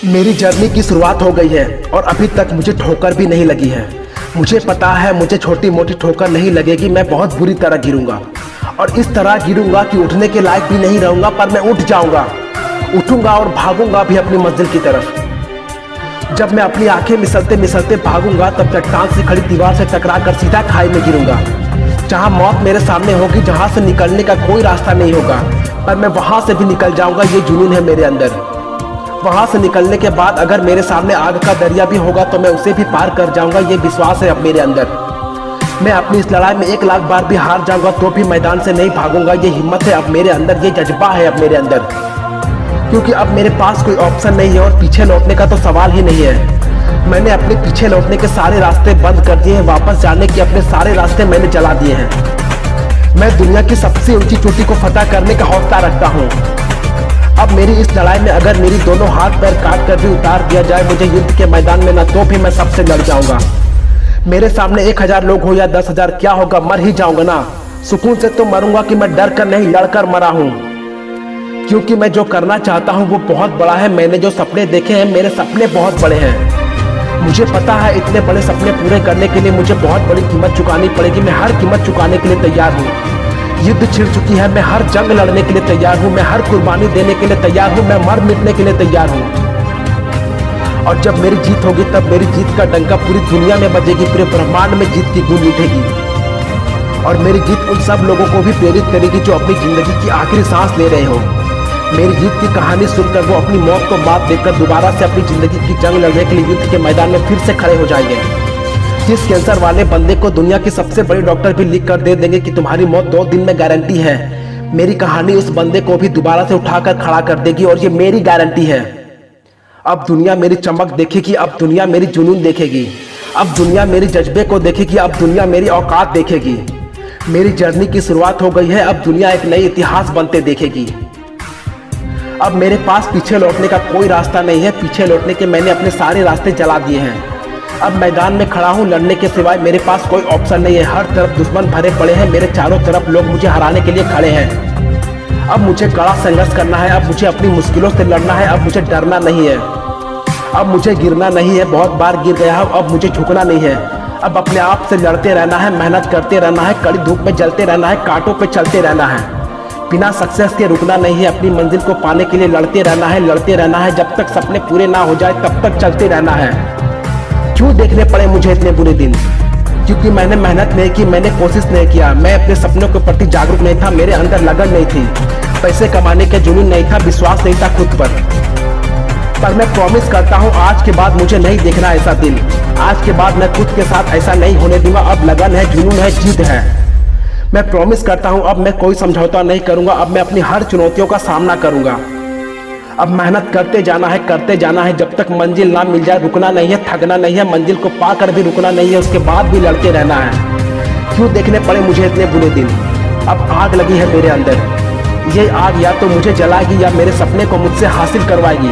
मेरी जर्नी की शुरुआत हो गई है और अभी तक मुझे ठोकर भी नहीं लगी है। मुझे पता है मुझे छोटी मोटी ठोकर नहीं लगेगी, मैं बहुत बुरी तरह गिरूंगा और इस तरह गिरूंगा कि उठने के लायक भी नहीं रहूंगा, पर मैं उठ जाऊंगा, उठूंगा और भागूंगा भी अपनी मंजिल की तरफ। जब मैं अपनी आंखें मिसलते मिसलते भागूंगा तब चट्टान से खड़ी दीवार से टकरा कर सीधा खाई में गिरूंगा, जहां मौत मेरे सामने होगी, जहां से निकलने का कोई रास्ता नहीं होगा, पर मैं वहां से भी निकल जाऊंगा। ये जुनून है मेरे अंदर। वहां से निकलने के बाद अगर मेरे सामने आग का दरिया भी होगा तो मैं उसे भी पार कर जाऊंगा। ये विश्वास है अब मेरे अंदर। मैं अपनी इस लड़ाई में 1 लाख बार भी हार जाऊंगा तो भी मैदान से नहीं भागूंगा। ये हिम्मत है अब मेरे अंदर, ये जज्बा है अब मेरे अंदर, क्योंकि अब मेरे पास कोई ऑप्शन नहीं है और पीछे लौटने का तो सवाल ही नहीं है। मैंने अपने पीछे लौटने के सारे रास्ते बंद कर दिए हैं, वापस जाने के अपने सारे रास्ते मैंने जला दिए हैं। मैं दुनिया की सबसे ऊंची चोटी को फतह करने का हौसला रखता हूँ। अब मेरी इस लड़ाई में अगर मेरी दोनों हाथ पैर काट कर भी उतार दिया जाए मुझे युद्ध के मैदान में, ना तो भी मैं सबसे लड़ जाऊंगा। मेरे सामने 1000 लोग हो या 10,000, क्या होगा, मर ही जाऊंगा ना। सुकून से तो मरूंगा कि मैं डर कर नहीं लड़कर मरा हूं, क्योंकि मैं जो करना चाहता हूं वो बहुत बड़ा है। मैंने जो सपने देखे हैं, मेरे सपने बहुत बड़े हैं। मुझे पता है इतने बड़े सपने पूरे करने के लिए मुझे बहुत बड़ी कीमत चुकानी पड़ेगी। मैं हर कीमत चुकाने के लिए तैयार हूँ। युद्ध छिड़ चुकी है, मैं हर जंग लड़ने के लिए तैयार हूँ, मैं हर कुर्बानी देने के लिए तैयार हूँ, मैं मर मिटने के लिए तैयार हूँ। और जब मेरी जीत होगी तब मेरी जीत का डंका पूरी दुनिया में बजेगी, पूरे ब्रह्मांड में जीत की गूंज उठेगी। और मेरी जीत उन सब लोगों को भी प्रेरित करेगी जो अपनी जिंदगी की आखिरी सांस ले रहे हो। मेरी जीत की कहानी सुनकर वो अपनी मौत को मात देकर दोबारा से अपनी जिंदगी की जंग लड़ने के लिए युद्ध के मैदान में फिर से खड़े हो जाएंगे। जिस कैंसर वाले बंदे को दुनिया की सबसे बड़ी डॉक्टर भी लिख कर दे देंगे कि तुम्हारी मौत 2 दिन में गारंटी है, मेरी कहानी उस बंदे को भी दोबारा से उठाकर खड़ा कर देगी और ये मेरी गारंटी है। अब दुनिया मेरी चमक देखेगी, अब दुनिया मेरी जुनून देखेगी, अब दुनिया मेरी जज्बे को देखेगी, अब दुनिया मेरी औकात देखेगी। मेरी जर्नी की शुरुआत हो गई है, अब दुनिया एक नई इतिहास बनते देखेगी। अब मेरे पास पीछे लौटने का कोई रास्ता नहीं है। पीछे लौटने के मैंने अपने सारे रास्ते जला दिए हैं। अब मैदान में खड़ा हूँ, लड़ने के सिवाय मेरे पास कोई ऑप्शन नहीं है। हर तरफ दुश्मन भरे पड़े हैं, मेरे चारों तरफ लोग मुझे हराने के लिए खड़े हैं। अब मुझे कड़ा संघर्ष करना है, अब मुझे अपनी मुश्किलों से लड़ना है, अब मुझे डरना नहीं है, अब मुझे गिरना नहीं है। बहुत बार गिर गया हूँ, अब मुझे झुकना नहीं है। अब अपने आप से लड़ते रहना है, मेहनत करते रहना है, कड़ी धूप में जलते रहना है, कांटों पे चलते रहना है, बिना सक्सेस के रुकना नहीं है। अपनी मंजिल को पाने के लिए लड़ते रहना है, लड़ते रहना है। जब तक सपने पूरे ना हो जाए तब तक चलते रहना है। क्यों देखने पड़े मुझे इतने बुरे दिन? क्योंकि मैंने मेहनत नहीं की, मैंने कोशिश नहीं किया, मैं अपने सपनों के प्रति जागरूक नहीं था, मेरे अंदर लगन नहीं थी, पैसे कमाने का जुनून नहीं था, विश्वास नहीं था खुद पर मैं प्रॉमिस करता हूँ आज के बाद मुझे नहीं देखना ऐसा दिन। आज के बाद मैं खुद के साथ ऐसा नहीं होने दूंगा। अब लगन है, जुनून है, जिद है। मैं प्रॉमिस करता हूँ अब मैं कोई समझौता नहीं करूंगा। अब मैं अपनी हर चुनौतियों का सामना करूंगा। अब मेहनत करते जाना है, करते जाना है, जब तक मंजिल ना मिल जाए। रुकना नहीं है, थकना नहीं है, मंजिल को पाकर भी रुकना नहीं है, उसके बाद भी लड़ते रहना है। क्यों देखने पड़े मुझे इतने बुरे दिन? अब आग लगी है मेरे अंदर, ये आग या तो मुझे जलाएगी या मेरे सपने को मुझसे हासिल करवाएगी।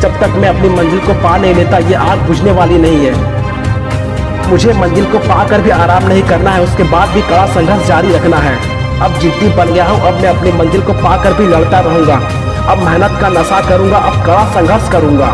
जब तक मैं अपनी मंजिल को पा नहीं लेता ये आग बुझने वाली नहीं है। मुझे मंजिल को पाकर भी आराम नहीं करना है, उसके बाद भी कड़ा संघर्ष जारी रखना है। अब जिद्दी बन गया हूँ, अब मैं अपनी मंजिल को पाकर भी लड़ता रहूंगा। अब मेहनत का नशा करूंगा, अब कड़ा संघर्ष करूंगा।